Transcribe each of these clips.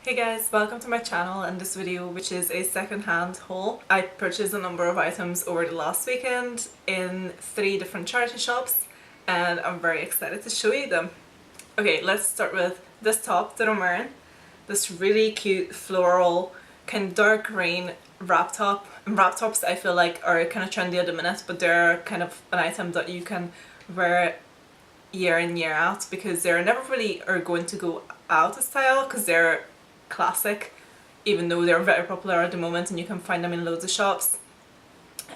Hey guys, welcome to my channel and this video, which is a second-hand haul. I purchased a number of items over the last weekend in 3 different charity shops and I'm very excited to show you them. Okay, let's start with this top that I'm wearing. This really cute floral kind of dark green wrap top. And wrap tops I feel like are kind of trendy at the minute, but they're kind of an item that you can wear year in year out because they're never really are going to go out of style because they're classic, even though they're very popular at the moment and you can find them in loads of shops.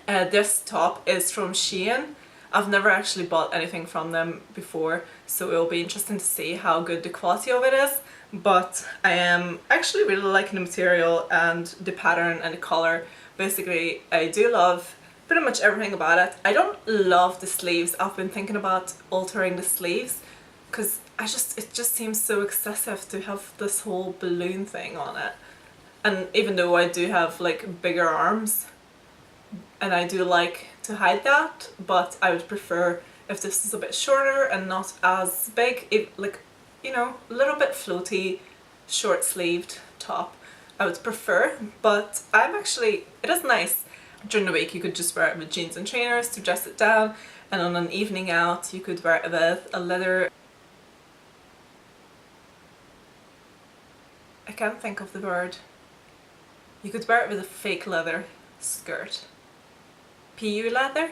This top is from Shein. I've never actually bought anything from them before, so it'll be interesting to see how good the quality of it is, but I am actually really liking the material and the pattern and the colour. Basically, I do love pretty much everything about it. I don't love the sleeves. I've been thinking about altering the sleeves because it just seems so excessive to have this whole balloon thing on it. And even though I do have like bigger arms and I do like to hide that, but I would prefer if this is a bit shorter and not as big, like, you know, a little bit floaty, short sleeved top I would prefer. But it is nice. During the week you could just wear it with jeans and trainers to dress it down, and on an evening out you could wear it with a leather, I can't think of the word. You could wear it with a fake leather skirt. PU leather?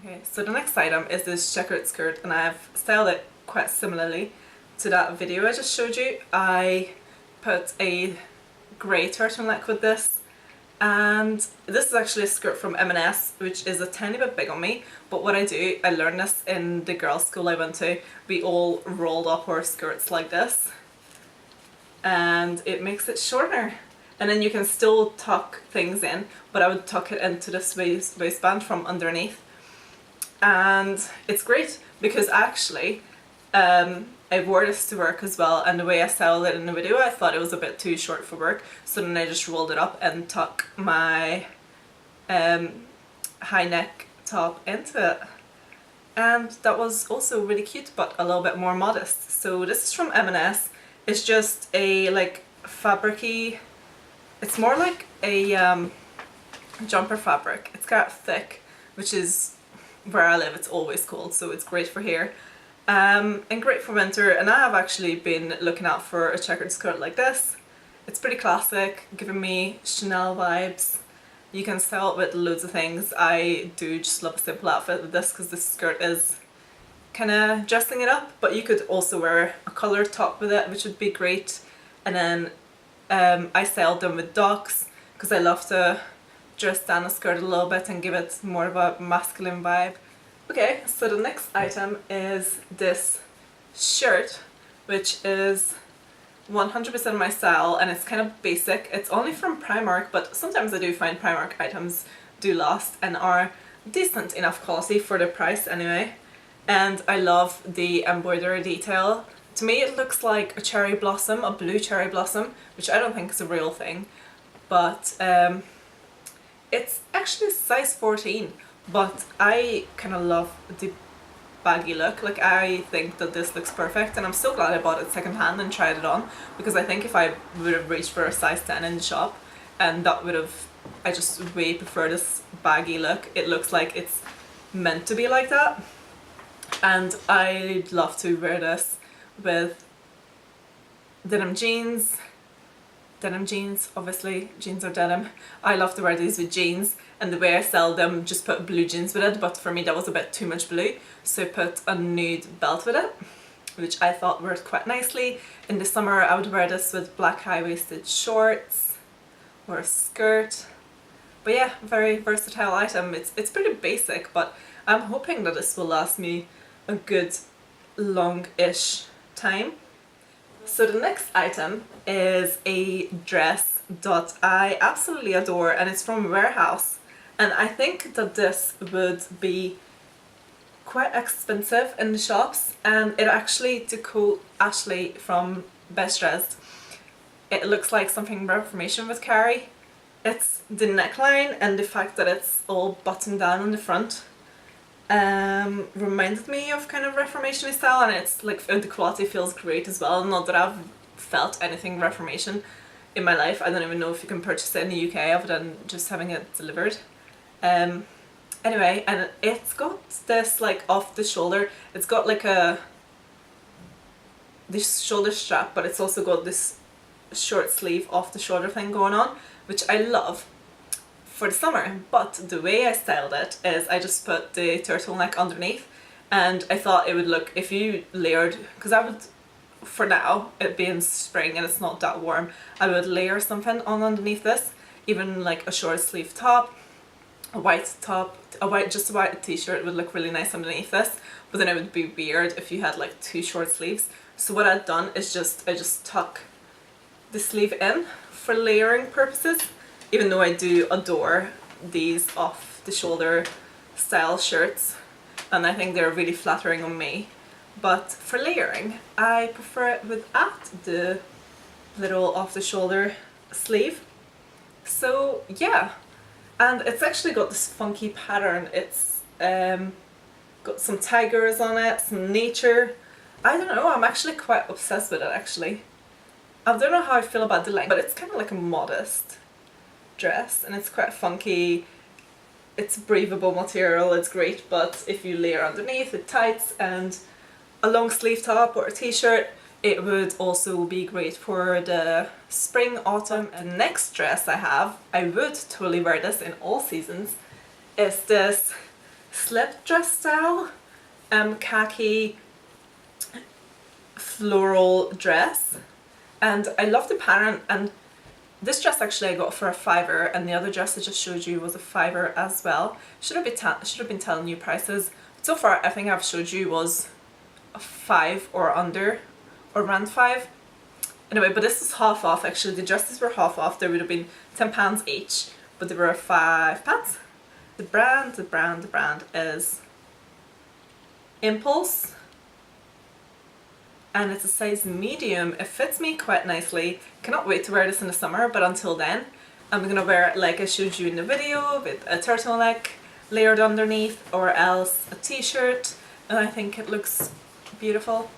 Okay, so the next item is this checkered skirt, and I've styled it quite similarly to that video I just showed you. I put a grey turtleneck with this, and this is actually a skirt from M&S, which is a tiny bit big on me, but what I do, I learned this in the girls' school I went to. We all rolled up our skirts like this, and it makes it shorter. And then you can still tuck things in, but I would tuck it into this waistband from underneath. And it's great because actually I wore this to work as well, and the way I styled it in the video I thought it was a bit too short for work, so then I just rolled it up and tuck my high neck top into it. And that was also really cute, but a little bit more modest. So this is from M&S. It's just a like fabricy, it's more like a jumper fabric. It's quite thick, which is where I live, it's always cold, so it's great for here. And great for winter, and I have actually been looking out for a checkered skirt like this. It's pretty classic, giving me Chanel vibes. You can style it with loads of things. I do just love a simple outfit with this because this skirt is kind of dressing it up, but you could also wear a coloured top with it, which would be great. And then I styled them with docs because I love to dress down a skirt a little bit and give it more of a masculine vibe. Okay, so the next item is this shirt, which is 100% my style, and it's kind of basic. It's only from Primark, but sometimes I do find Primark items do last and are decent enough quality for the price anyway. And I love the embroidery detail. To me it looks like a cherry blossom, a blue cherry blossom, which I don't think is a real thing, but it's actually size 14, but I kind of love the baggy look. Like, I think that this looks perfect, and I'm so glad I bought it second hand and tried it on, because I think if I would have reached for a size 10 in the shop, and that would have, I just way prefer this baggy look. It looks like it's meant to be like that, and I'd love to wear this with denim jeans. Denim jeans, obviously, jeans are denim. I love to wear these with jeans, and the way I sell them, just put blue jeans with it, but for me that was a bit too much blue, so I put a nude belt with it, which I thought worked quite nicely. In the summer I would wear this with black high-waisted shorts or a skirt. But yeah, very versatile item. It's pretty basic, but I'm hoping that this will last me a good long-ish time. So the next item is a dress that I absolutely adore, and it's from Warehouse, and I think that this would be quite expensive in the shops, and it actually, to quote Ashley from Best Dressed, it looks like something Reformation would carry. It's the neckline and the fact that it's all buttoned down on the front reminded me of kind of Reformation style, and it's like the quality feels great as well. Not that I've felt anything Reformation in my life. I don't even know if you can purchase it in the UK other than just having it delivered. Anyway, and it's got this like off the shoulder, it's got like this shoulder strap, but it's also got this short sleeve off the shoulder thing going on, which I love for the summer. But the way I styled it is I just put the turtleneck underneath, and I thought it would look, if you layered, because I would, for now, it being spring and it's not that warm, I would layer something on underneath this, even like a short sleeve top, a white top, just a white t-shirt would look really nice underneath this, but then it would be weird if you had like 2 short sleeves. So what I've done is I just tuck the sleeve in for layering purposes, even though I do adore these off the shoulder style shirts and I think they're really flattering on me. But for layering, I prefer it without the little off the shoulder sleeve. So yeah, and it's actually got this funky pattern. It's got some tigers on it, some nature. I don't know, I'm actually quite obsessed with it actually. I don't know how I feel about the length, but it's kind of like a modest dress and it's quite funky. It's breathable material, it's great, but if you layer underneath with tights and a long sleeve top or a t-shirt, it would also be great for the spring, autumn. And the next dress I have, I would totally wear this in all seasons, is this slip dress style, khaki floral dress. And I love the pattern, and this dress actually I got for a £5, and the other dress I just showed you was a £5 as well. Should have been telling you prices. So far I think I've showed you was a 5 or under, or around 5. Anyway, but this is half off actually. The dresses were half off. They would have been £10 each, but they were £5. The brand is Impulse, and it's a size medium. It fits me quite nicely. Cannot wait to wear this in the summer, but until then I'm gonna wear it like I showed you in the video, with a turtleneck layered underneath, or else a t-shirt, and I think it looks beautiful.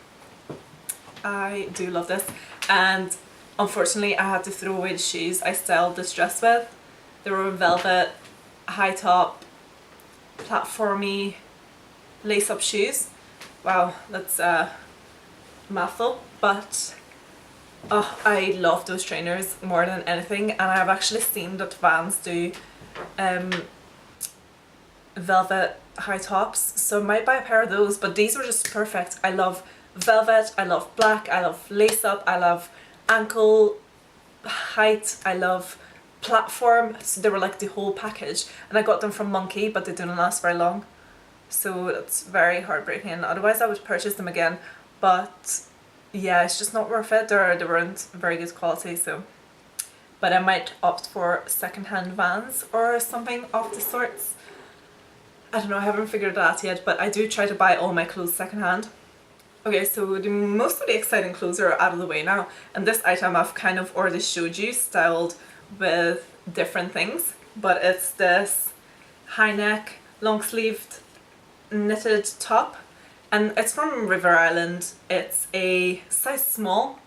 I do love this, and unfortunately I had to throw away the shoes I styled this dress with. They were velvet, high top, platformy, lace up shoes. Wow, that's mouthful, but oh, I love those trainers more than anything, and I've actually seen that Vans do velvet high tops, so I might buy a pair of those, but these were just perfect. I love velvet, I love black, I love lace up, I love ankle height, I love platform, so they were like the whole package, and I got them from Monkey, but they didn't last very long, so that's very heartbreaking. Otherwise I would purchase them again, but yeah, it's just not worth it. They weren't very good quality, so. But I might opt for secondhand Vans or something of the sorts. I don't know, I haven't figured it out yet, but I do try to buy all my clothes secondhand. Okay, so most of the exciting clothes are out of the way now, and this item I've kind of already showed you, styled with different things, but it's this high neck, long sleeved knitted top, and it's from River Island. It's a size small,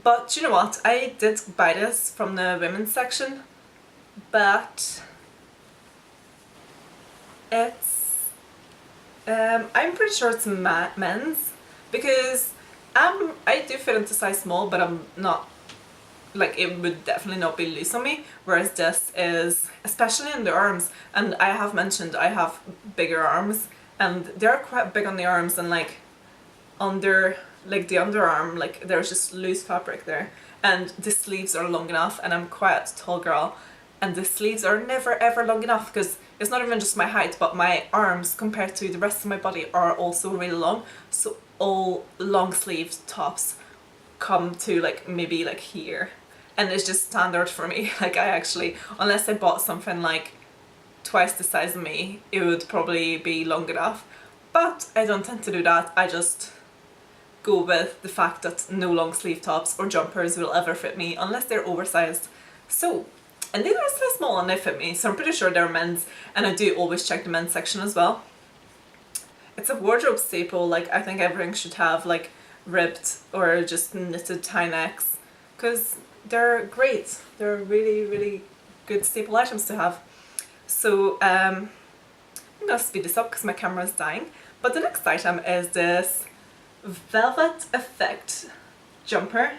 but you know what, I did buy this from the women's section, but it's I'm pretty sure it's men's, because I do fit into size small, but I'm not, like, it would definitely not be loose on me, whereas this is, especially in the arms, and I have mentioned I have bigger arms, and they're quite big on the arms, and like under, like the underarm, like there's just loose fabric there, and the sleeves are long enough, and I'm quite a tall girl, and the sleeves are never ever long enough, because it's not even just my height, but my arms compared to the rest of my body are also really long, so all long sleeved tops come to like maybe like here, and it's just standard for me. Like, I actually, unless I bought something like twice the size of me, it would probably be long enough, but I don't tend to do that. I just go with the fact that no long sleeve tops or jumpers will ever fit me unless they're oversized. So, and these are size small and they fit me, so I'm pretty sure they're men's, and I do always check the men's section as well. It's a wardrobe staple. Like, I think everything should have like ribbed or just knitted tie necks, because they're great. They're really, really good staple items to have. So I'm gonna speed this up because my camera is dying. But the next item is this velvet effect jumper.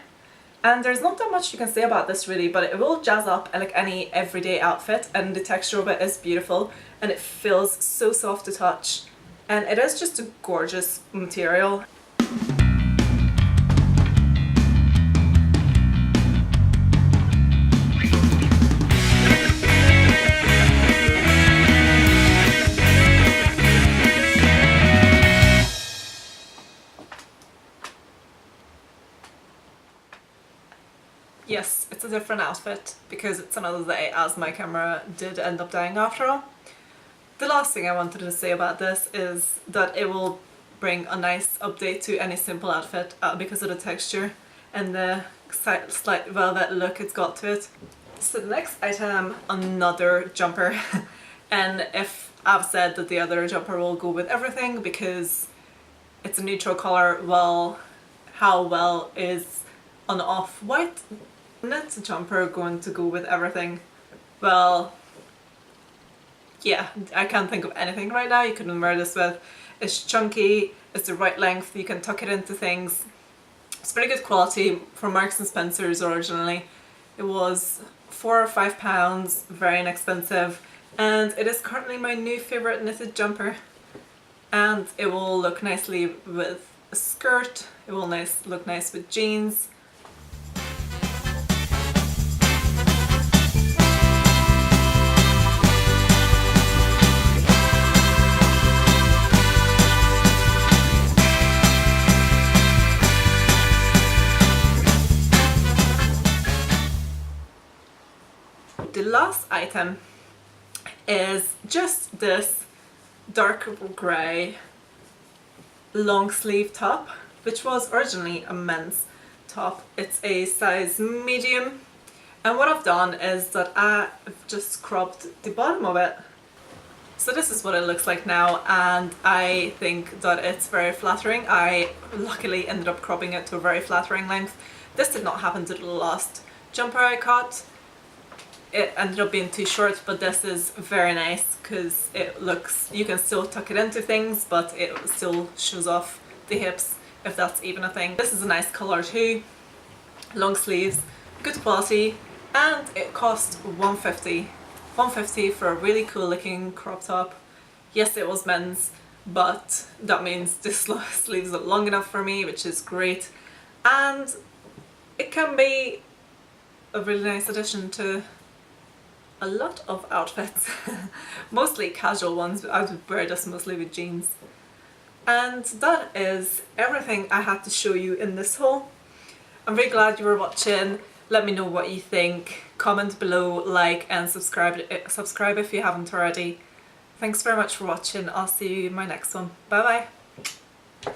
And there's not that much you can say about this really, but it will jazz up like any everyday outfit, and the texture of it is beautiful and it feels so soft to touch. And it is just a gorgeous material. Yes, it's a different outfit because it's another day, as my camera did end up dying after all. The last thing I wanted to say about this is that it will bring a nice update to any simple outfit because of the texture and the slight velvet look it's got to it. So the next item, another jumper. And if I've said that the other jumper will go with everything because it's a neutral colour, well, how well is an off-white knit jumper going to go with everything? Well, yeah, I can't think of anything right now you couldn't wear this with. It's chunky, it's the right length, you can tuck it into things. It's pretty good quality from Marks and Spencer's originally. It was £4 or £5, very inexpensive, and it is currently my new favourite knitted jumper. And it will look nicely with a skirt, it will look nice with jeans. The last item is just this dark grey long sleeve top, which was originally a men's top. It's a size medium, and what I've done is that I've just cropped the bottom of it. So this is what it looks like now, and I think that it's very flattering. I luckily ended up cropping it to a very flattering length. This did not happen to the last jumper I cut. It ended up being too short, but this is very nice because it looks, you can still tuck it into things, but it still shows off the hips, if that's even a thing. This is a nice colour too, long sleeves, good quality, and it cost £1.50. £1.50 for a really cool looking crop top. Yes, it was men's, but that means this sleeves are long enough for me, which is great, and it can be a really nice addition to a lot of outfits. Mostly casual ones, but I would wear this mostly with jeans. And that is everything I had to show you in this haul. I'm very glad you were watching. Let me know what you think. Comment below, like and subscribe if you haven't already. Thanks very much for watching. I'll see you in my next one. Bye bye.